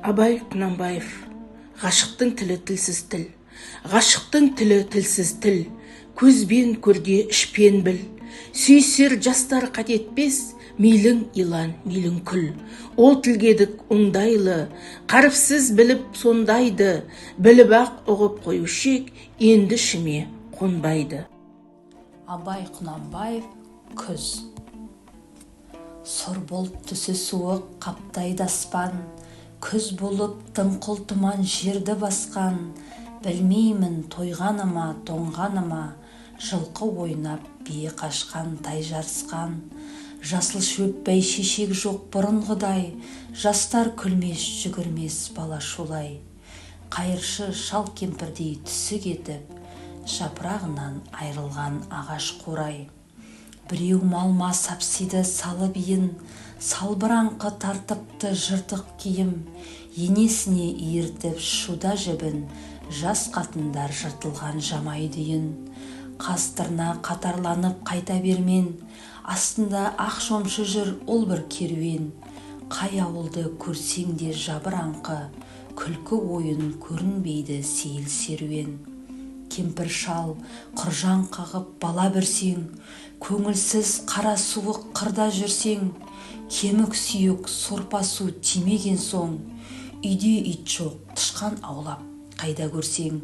Абай Құнанбаев. Ғашықтың тілі тілсіз тіл. Ғашықтың тілі тілсіз тіл. Көзбен көрде ішпен біл. Сүйсер жастар қатетпес, мейлің илан, мейлің күл. Ол тілгедік оңдайлы, қарыпсыз біліп сондайды. Біліп ақ ұғып қоюшек, енді шыме қонбайды. Абай Құнанбаев. Күз. Сұр бұлт түсі суық қаптайды аспан, күз болып дымқыл тұман жерді басқан. Білмеймін тойғаныма, тоңғаныма, жылқы ойнап бие қашқан, тай жарысқан. Жасыл шөп бәйшешек жоқ бұрынғыдай, жастар күлмес, жүгірмес бала шулай. Қайыршы шал кемпірдей түсі кетіп, жапырағынан айрылған ағаш қурай. Біреу малма сапсиды салып иін, салбыраңқы тартыпты жыртық киім. Енесіне иіртіп шуда жібін, жас қатындар жыртылған жамай дүйін. Қастырна қатарланып қайта бермен, астында ақ шомшы жүр ол бір керуен. Қай ауылды көрсең де жабыраңқы, күлкі ойын көрінбейді сейіл серуен. Кемпір шал құржан қағып бала бүрсең, көңілсіз қара суық қырда жүрсең, кемік сүйек сорпа су тимеген соң, үйде ит жоқ тышқан аулап қайда көрсең.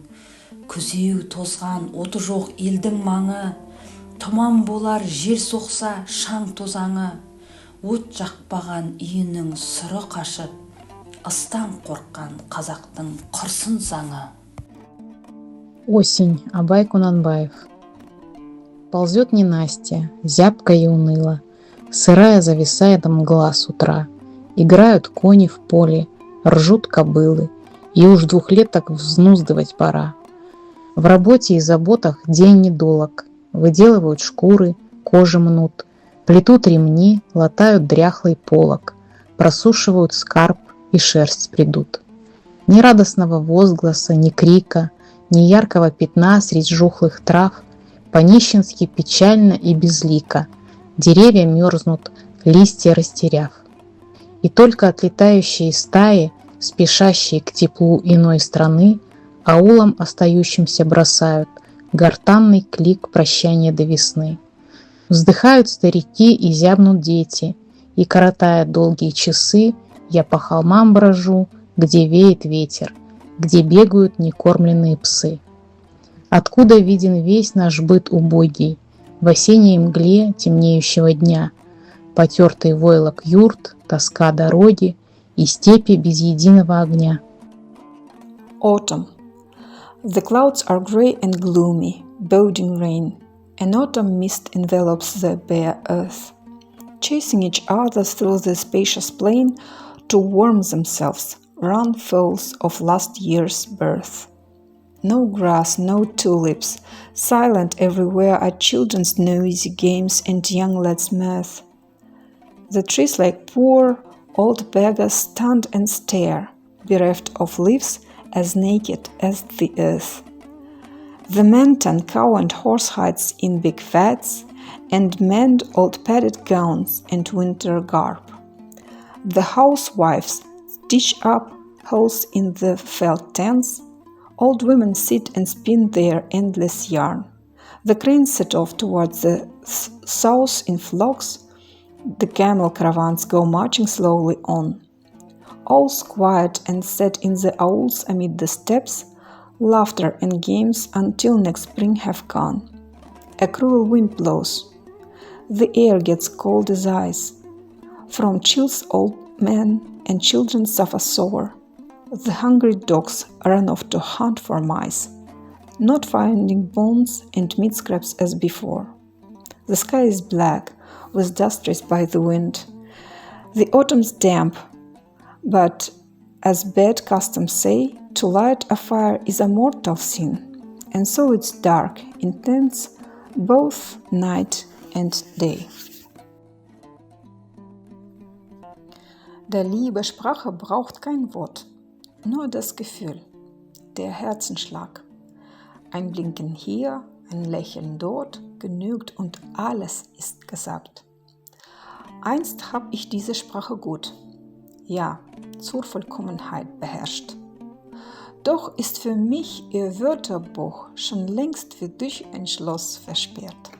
Күзеу тозған оты жоқ елдің маңы, тұман болар жел соқса шаң тозаңы. От жақпаған үйінің сұры қашып, ыстан қорққан қазақтың құрсын заңы. Осень. Абай Кунанбаев. Ползет ненастье, зябко и уныло, сырая зависает мгла с утра. Играют кони в поле, ржут кобылы, и уж двухлеток взнуздывать пора. В работе и заботах день недолог, выделывают шкуры, кожи мнут, плетут ремни, латают дряхлый полог, просушивают скарб и шерсть придут. Ни радостного возгласа, ни крика, ни яркого пятна средь жухлых трав, по-нищенски печально и безлико деревья мерзнут, листья растеряв. И только отлетающие стаи, спешащие к теплу иной страны, аулам остающимся бросают гортанный клик прощания до весны. Вздыхают старики и зябнут дети, и, коротая долгие часы, я по холмам брожу, где веет ветер, где бегают некормленные псы. Откуда виден весь наш быт убогий в осенней мгле темнеющего дня, потертый войлок юрт, тоска дороги и степи без единого огня. Autumn. The clouds are grey and gloomy, boding rain. An autumn mist envelops the bare earth, chasing each other through the spacious plain to warm themselves, run foals of last year's birth. No grass, no tulips, silent everywhere are children's noisy games and young lads' mirth. The trees like poor old beggars stand and stare, bereft of leaves, as naked as the earth. The men tan cow and horse hides in big vats, and mend old padded gowns and winter garb. The housewives stitch up holes in the felt tents. Old women sit and spin their endless yarn. The cranes set off towards the south in flocks. The camel caravans go marching slowly on. All's quiet and set in the owls amid the steppes, laughter and games until next spring have gone. A cruel wind blows. The air gets cold as ice. From chills old men and children suffer sore. The hungry dogs run off to hunt for mice, not finding bones and meat scraps as before. The sky is black, with dust raised by the wind. The autumn's damp, but as bad customs say, to light a fire is a mortal sin, and so it's dark, intense, both night and day. Der Liebe Sprache braucht kein Wort, nur das Gefühl, der Herzenschlag. Ein Blinken hier, ein Lächeln dort, genügt und alles ist gesagt. Einst hab ich diese Sprache gut. Ja, zur Vollkommenheit beherrscht. Doch ist für mich ihr Wörterbuch schon längst wie durch ein Schloss versperrt.